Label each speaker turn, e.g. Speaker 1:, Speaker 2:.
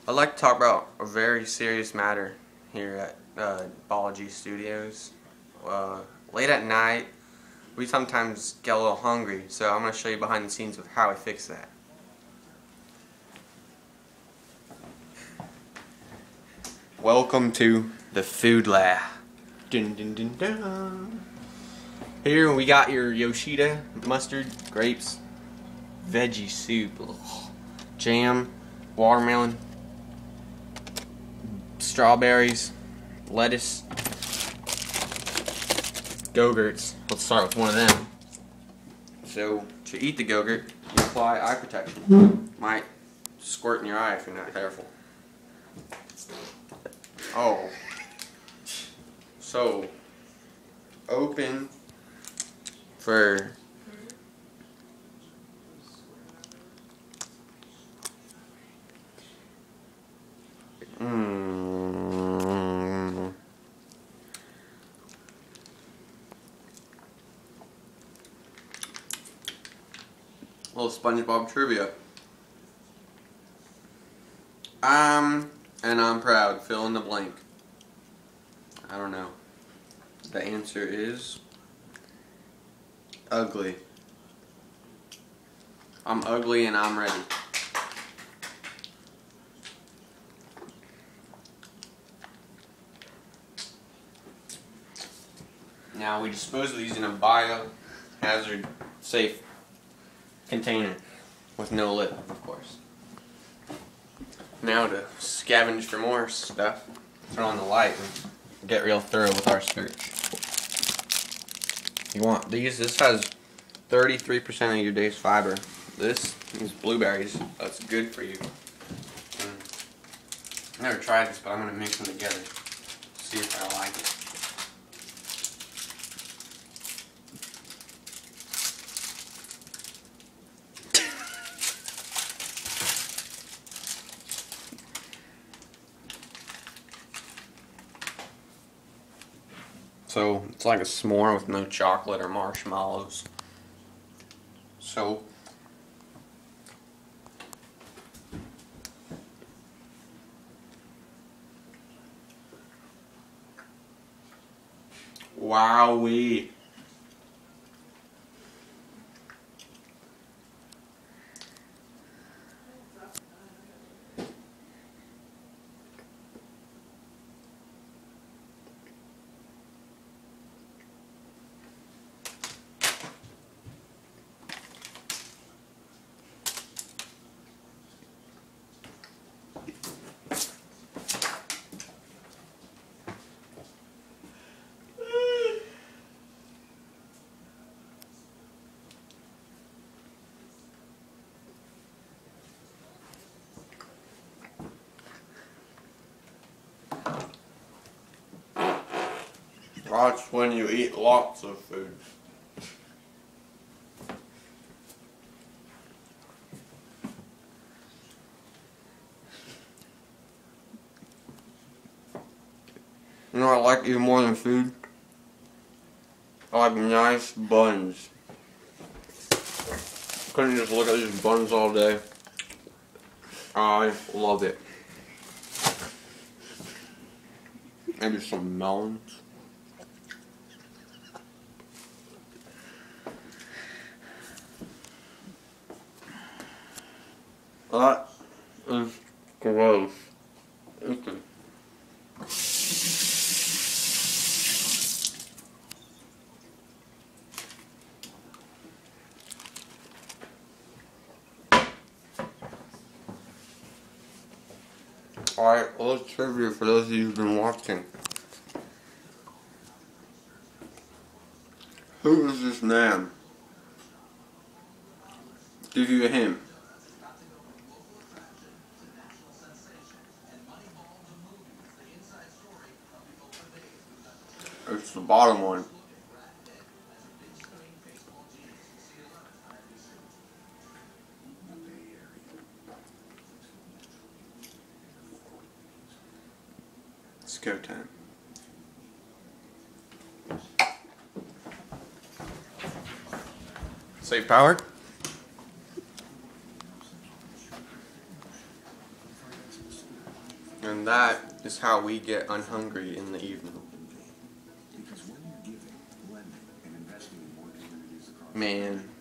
Speaker 1: I'd like to talk about a very serious matter here at BallaG Studios. Late at night, we sometimes get a little hungry, so I'm going to show you behind the scenes of how I fix that. Welcome to the food lab. Dun, dun, dun, dun. Here we got your Yoshida mustard, grapes, veggie soup, jam, watermelon, strawberries, lettuce, Go-Gurts. Let's start with one of them. So to eat the Go-Gurt, you apply eye protection. Might squirt in your eye if you're not careful. Oh. So open for little SpongeBob trivia. And I'm proud. Fill in the blank. I don't know. The answer is ugly. I'm ugly and I'm ready. Now we dispose of these in a biohazard safe container with no lid, of course. Now to scavenge for more stuff, turn on the light and get real thorough with our search. You want these, this has 33% of your day's fiber. These blueberries, that's good for you. I've never tried this, but I'm going to mix them together. See if I like it. So it's like a s'more with no chocolate or marshmallows. So wowee. That's when you eat lots of food. You know what I like even more than food? I like nice buns. Couldn't just look at these buns all day. I love it. Maybe some melons. That is gross. Alright, a little trivia for those of you who've been watching. Who is this man? Give you a hint. It's the bottom one. It's go time. Save power. And that is how we get unhungry in the evening. Man.